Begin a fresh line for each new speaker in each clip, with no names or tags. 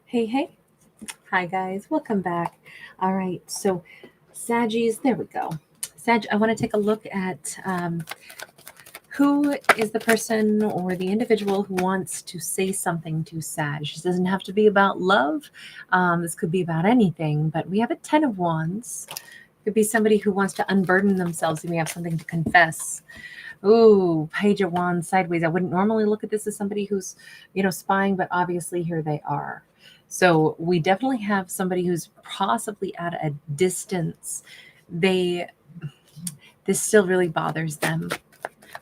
Hey, hey. Hi, guys. Welcome back. All right. So, Saggies, there we go. Sag, I want to take a look at who is the person or the individual who wants to say something to Sag. This doesn't have to be about love. This could be about anything, but we have a 10 of Wands. It could be somebody who wants to unburden themselves and we have something to confess. Ooh, Page of Wands sideways. I wouldn't normally look at this as somebody who's, spying, but obviously here they are. So we definitely have somebody who's possibly at a distance. They This still really bothers them.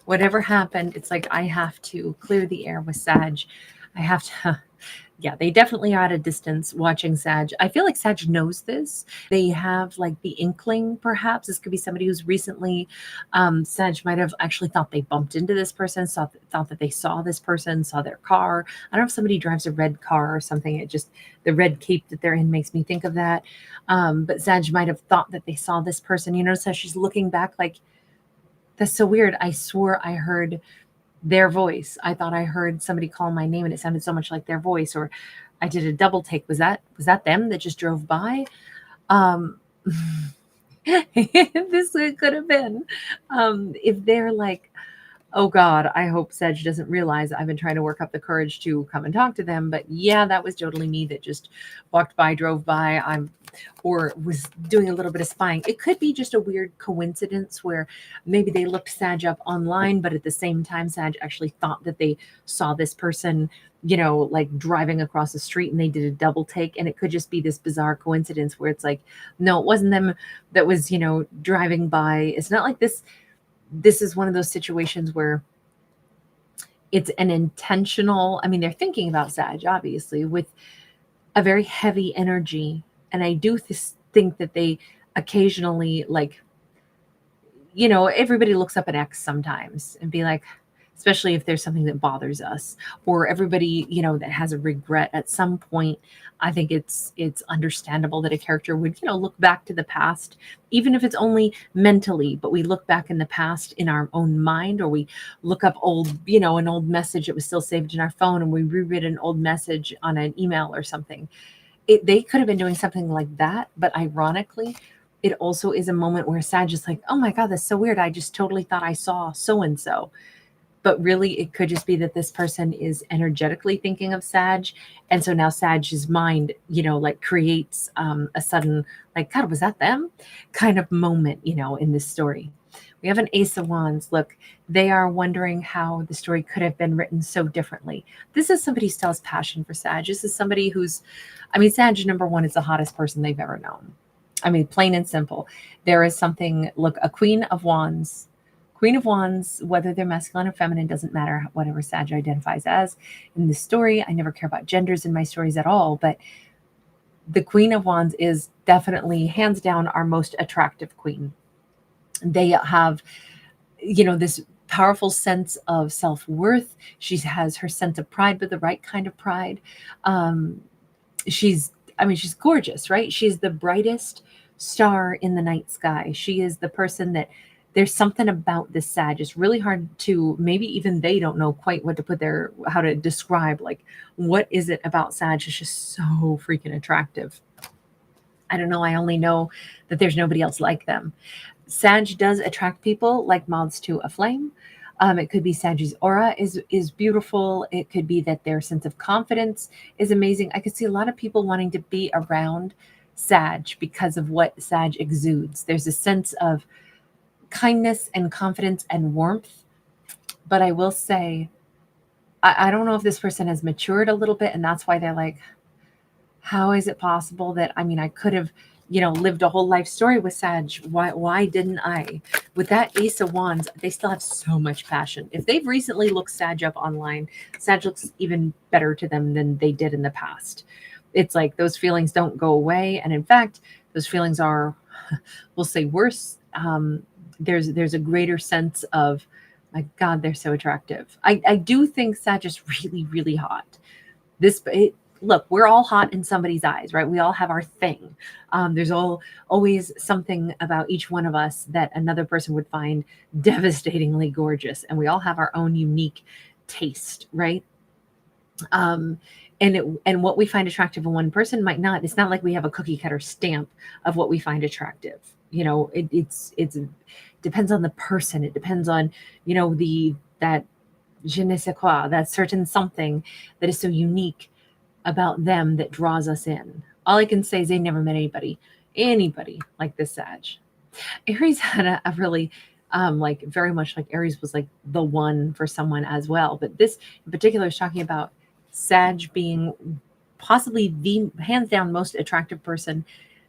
Whatever happened, it's like I have to clear the air with Sag. I have to yeah, they definitely are at a distance watching Sag. I feel like Sag knows this. They have like the inkling, perhaps. This could be somebody who's recently, Sag might have actually thought they bumped into this person, thought that they saw this person, saw their car. I don't know if somebody drives a red car or something. It just, the red cape that they're in makes me think of that. But Sag might have thought that they saw this person. You notice how she's looking back like, that's so weird. I swore I heard their voice. I thought I heard somebody call my name and it sounded so much like their voice, or I did a double take. Was that them that just drove by? Um this could have been. If they're like, oh God, I hope Sedge doesn't realize I've been trying to work up the courage to come and talk to them. But yeah, that was totally me that just walked by, drove by. Or was doing a little bit of spying. It could be just a weird coincidence where maybe they looked Sag up online, but at the same time, Sag actually thought that they saw this person, like driving across the street and they did a double take. And it could just be this bizarre coincidence where it's like, no, it wasn't them that was, driving by. It's not like this is one of those situations where it's an intentional, I mean, they're thinking about Sag, obviously, with a very heavy energy. And I do think that they occasionally, like, everybody looks up an ex sometimes and be like, especially if there's something that bothers us, or everybody, that has a regret at some point. I think it's understandable that a character would, look back to the past, even if it's only mentally, but we look back in the past in our own mind, or we look up old, an old message that was still saved in our phone and we reread an old message on an email or something. They could have been doing something like that, but ironically, it also is a moment where Sag is like, oh my God, that's so weird. I just totally thought I saw so and so. But really, it could just be that this person is energetically thinking of Sag. And so now Sag's mind, like creates a sudden, like, God, was that them kind of moment, in this story. We have an Ace of Wands. Look, they are wondering how the story could have been written so differently. This is somebody who still has passion for Sag. This is somebody who's, I mean, Sag, number one, is the hottest person they've ever known. I mean, plain and simple. There is something, look, a Queen of Wands. Queen of Wands, whether they're masculine or feminine, doesn't matter, whatever Sag identifies as. In this story, I never care about genders in my stories at all, but the Queen of Wands is definitely, hands down, our most attractive queen. They have, this powerful sense of self-worth. She has her sense of pride, but the right kind of pride. Um, she's gorgeous, right? She's the brightest star in the night sky. She is the person that, there's something about this Sag. It's really hard to, maybe even they don't know quite what to how to describe, like, what is it about Sag? It's just so freaking attractive. I don't know. I only know that there's nobody else like them. Sag does attract people like moths to a flame. It could be Sag's aura is beautiful. It could be that their sense of confidence is amazing. I could see a lot of people wanting to be around Sag because of what Sag exudes. There's a sense of kindness and confidence and warmth. But I will say, I don't know if this person has matured a little bit, and that's why they're like, how is it possible that, I mean, I could have, lived a whole life story with Sag. Why didn't I? With that Ace of Wands, they still have so much passion. If they've recently looked Sag up online, Sag looks even better to them than they did in the past. It's like those feelings don't go away. And in fact, those feelings are, we'll say, worse. There's a greater sense of, my God, they're so attractive. I do think Sag is really, really hot. Look, we're all hot in somebody's eyes, right? We all have our thing. There's always something about each one of us that another person would find devastatingly gorgeous. And we all have our own unique taste, right? Um, And what we find attractive in one person might not. It's not like we have a cookie cutter stamp of what we find attractive. It's depends on the person. It depends on, that je ne sais quoi, that certain something that is so unique about them that draws us in. All I can say is they never met anybody like this Sag. Aries had a really, like very much like Aries was like the one for someone as well. But this in particular is talking about Sag being possibly the hands down most attractive person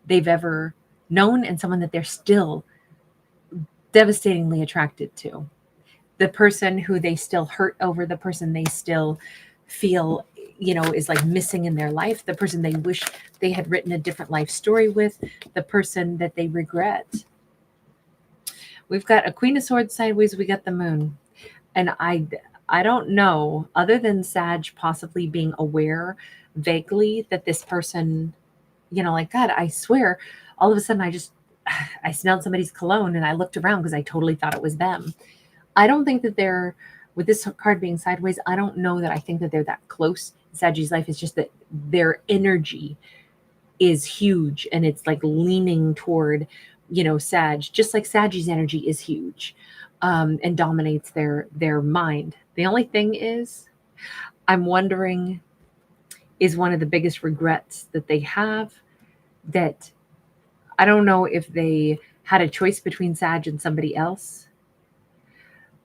they've ever known, and someone that they're still devastatingly attracted to. The person who they still hurt over, the person they still feel, is like missing in their life, the person they wish they had written a different life story with, the person that they regret. We've got a Queen of Swords sideways, we got the Moon. And I don't know, other than Sag possibly being aware vaguely that this person, like, God, I swear, all of a sudden I smelled somebody's cologne and I looked around because I totally thought it was them. I don't think that they're, with this card being sideways, I don't know that I think that they're that close in Sagittarius life. It's just that their energy is huge and it's like leaning toward, Sag, just like Sag's energy is huge, and dominates their mind. The only thing is, I'm wondering, is one of the biggest regrets that they have that I don't know if they had a choice between Sag and somebody else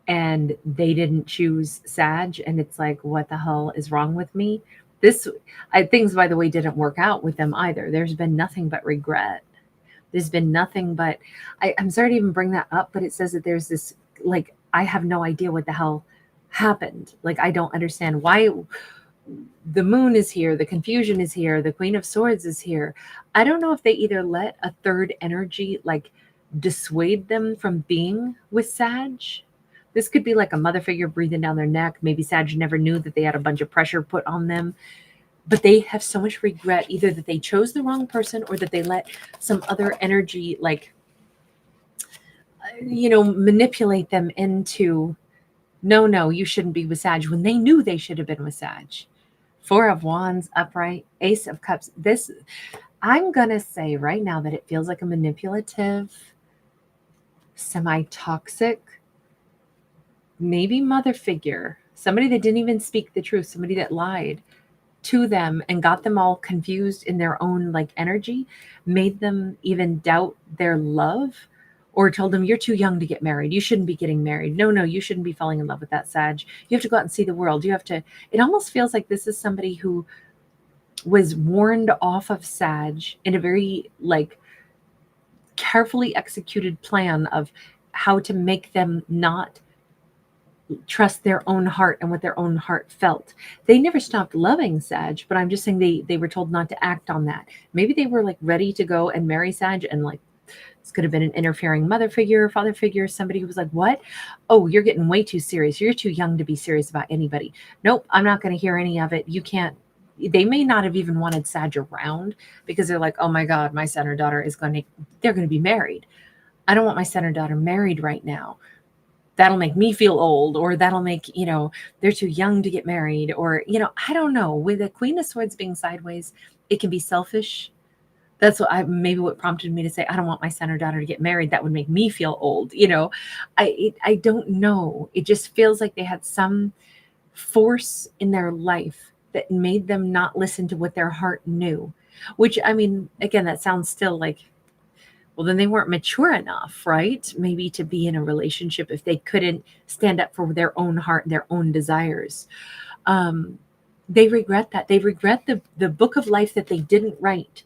and they didn't choose Sag, and it's like, what the hell is wrong with me? Things, by the way, didn't work out with them either. There's been nothing but regret. There's been nothing but, I'm sorry to even bring that up, but it says that there's this, like, I have no idea what the hell happened. Like, I don't understand why the Moon is here, the confusion is here, the Queen of Swords is here. I don't know if they either let a third energy like dissuade them from being with Sag. This could be like a mother figure breathing down their neck. Maybe Sag never knew that they had a bunch of pressure put on them, but they have so much regret, either that they chose the wrong person or that they let some other energy like, manipulate them into, no, you shouldn't be with Sag, when they knew they should have been with Sag. Four of Wands upright, Ace of Cups. This, I'm going to say right now that it feels like a manipulative, semi-toxic, maybe mother figure, somebody that didn't even speak the truth, somebody that lied to them and got them all confused in their own like energy, made them even doubt their love, or told them, you're too young to get married. You shouldn't be getting married. No, you shouldn't be falling in love with that Sag. You have to go out and see the world. It almost feels like this is somebody who was warned off of Sag in a very like carefully executed plan of how to make them not trust their own heart and what their own heart felt. They never stopped loving Sag, but I'm just saying they were told not to act on that. Maybe they were like ready to go and marry Sag, and like, this could have been an interfering mother figure, father figure, somebody who was like, what? Oh, you're getting way too serious. You're too young to be serious about anybody. Nope, I'm not going to hear any of it. You can't. They may not have even wanted Sag around because they're like, oh my God, my son or daughter they're going to be married. I don't want my son or daughter married right now. That'll make me feel old, or that'll make, they're too young to get married, or, I don't know. With the Queen of Swords being sideways, it can be selfish. That's what prompted me to say, I don't want my son or daughter to get married. That would make me feel old. I don't know. It just feels like they had some force in their life that made them not listen to what their heart knew, which, I mean, again, that sounds still like, well, then they weren't mature enough, right? Maybe to be in a relationship if they couldn't stand up for their own heart, their own desires. They regret that. They regret the book of life that they didn't write.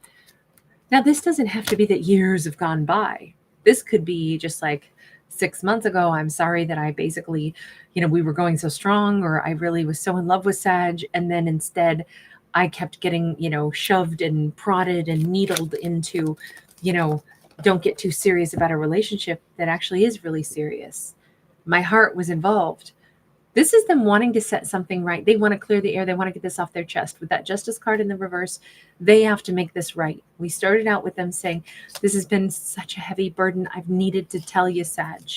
Now, this doesn't have to be that years have gone by. This could be just like 6 months ago. I'm sorry that I basically, we were going so strong, or I really was so in love with Sag. And then instead I kept getting, shoved and prodded and needled into, don't get too serious about a relationship that actually is really serious. My heart was involved. This is them wanting to set something right. They want to clear the air. They want to get this off their chest. With that Justice card in the reverse, they have to make this right. We started out with them saying, this has been such a heavy burden. I've needed to tell you, Sag.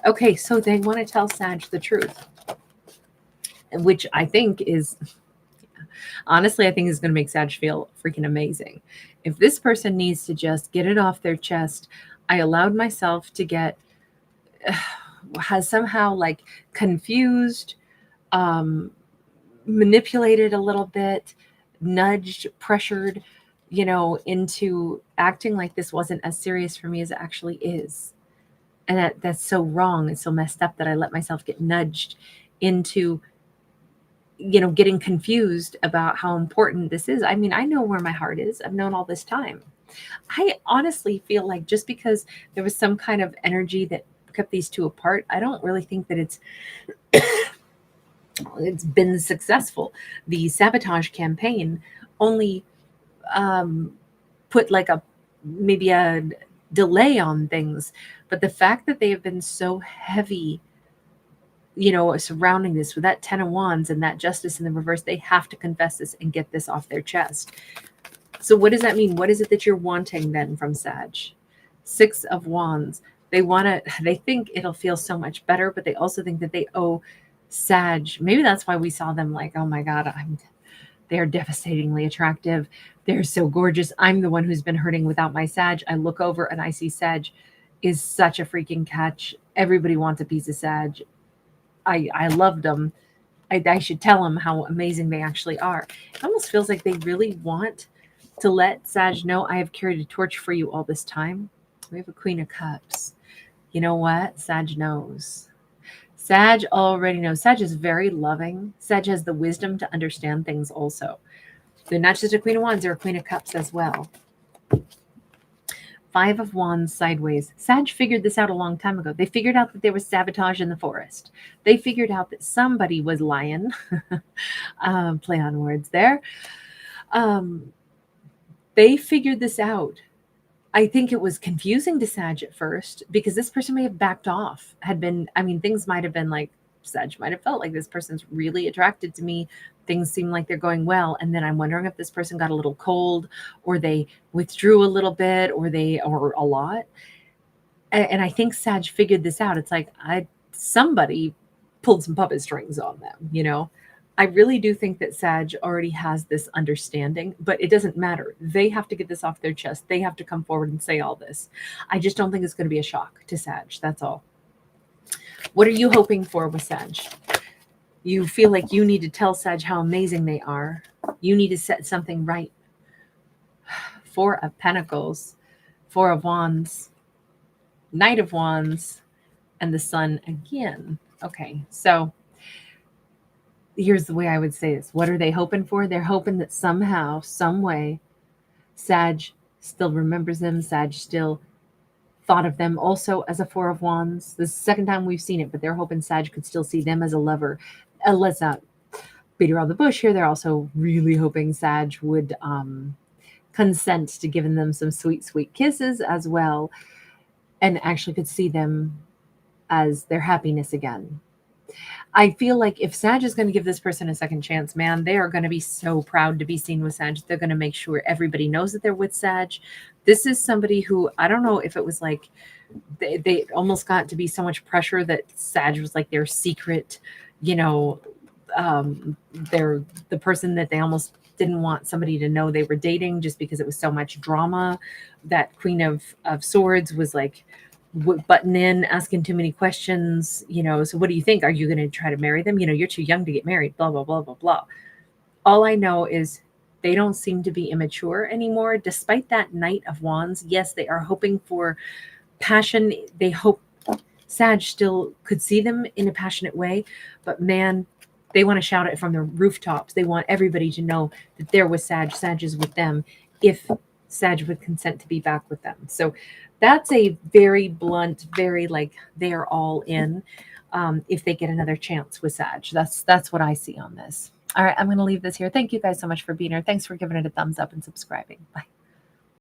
Okay, so they want to tell Sag the truth, which I think is, Honestly, I think it's going to make Sag feel freaking amazing. If this person needs to just get it off their chest, I allowed myself to get has somehow like confused, um, manipulated a little bit, nudged, pressured, into acting like this wasn't as serious for me as it actually is. And that's so wrong. It's so messed up that I let myself get nudged into, getting confused about how important this is. I mean, I know where my heart is. I've known all this time. I honestly feel like just because there was some kind of energy that kept these two apart, I don't really think that it's been successful. The sabotage campaign only put like maybe a delay on things, but the fact that they have been so heavy, surrounding this with that 10 of wands and that justice in the reverse, they have to confess this and get this off their chest. So what does that mean? What is it that you're wanting then from Sag? 6 of wands. They think it'll feel so much better, but they also think that they owe Sag. Maybe that's why we saw them like, oh my God, they're devastatingly attractive. They're so gorgeous. I'm the one who's been hurting without my Sag. I look over and I see Sag is such a freaking catch. Everybody wants a piece of Sag. I loved them. I should tell them how amazing they actually are. It almost feels like they really want to let Sag know, I have carried a torch for you all this time. We have a Queen of Cups. You know what? Sag knows. Sag already knows. Sag is very loving. Sag has the wisdom to understand things also. They're not just a Queen of Wands, they're a Queen of Cups as well. 5 of Wands sideways. Sag figured this out a long time ago. They figured out that there was sabotage in the forest. They figured out that somebody was lying. Play on words there. They figured this out. I think it was confusing to Sag at first because this person may have backed off, things might have been like, Sag might have felt like this person's really attracted to me. Things seem like they're going well. And then I'm wondering if this person got a little cold or they withdrew a little bit or a lot. And I think Sag figured this out. It's like somebody pulled some puppet strings on them, I really do think that Sag already has this understanding, but it doesn't matter. They have to get this off their chest. They have to come forward and say all this. I just don't think it's going to be a shock to Sag. That's all. What are you hoping for with Sag? You feel like you need to tell Sag how amazing they are. You need to set something right. 4 of Pentacles, 4 of Wands, Knight of Wands, and the Sun again. Okay, so here's the way I would say this. What are they hoping for? They're hoping that somehow, some way, Sag still remembers them. Sag still thought of them also as a 4 of Wands. This is the second time we've seen it, but they're hoping Sag could still see them as a lover. Let's not beat around the bush here. They're also really hoping Sag would consent to giving them some sweet, sweet kisses as well, and actually could see them as their happiness again. I feel like if Sag is going to give this person a second chance, man, they are going to be so proud to be seen with Sag. They're going to make sure everybody knows that they're with Sag. This is somebody who, I don't know if it was like they almost got to be so much pressure that Sag was like their secret, they're the person that they almost didn't want somebody to know they were dating just because it was so much drama. That Queen of Swords was like button in, asking too many questions, so what do you think? Are you going to try to marry them? You're too young to get married, blah, blah, blah, blah, blah. All I know is they don't seem to be immature anymore, despite that Knight of Wands. Yes, they are hoping for passion. They hope Sag still could see them in a passionate way, but man, they want to shout it from the rooftops. They want everybody to know that they're with Sag. Sag is with them if Sag would consent to be back with them. So that's a very blunt, very like they're all in if they get another chance with Sag. That's what I see on this. All right, I'm going to leave this here. Thank you guys so much for being here. Thanks for giving it a thumbs up and subscribing. Bye.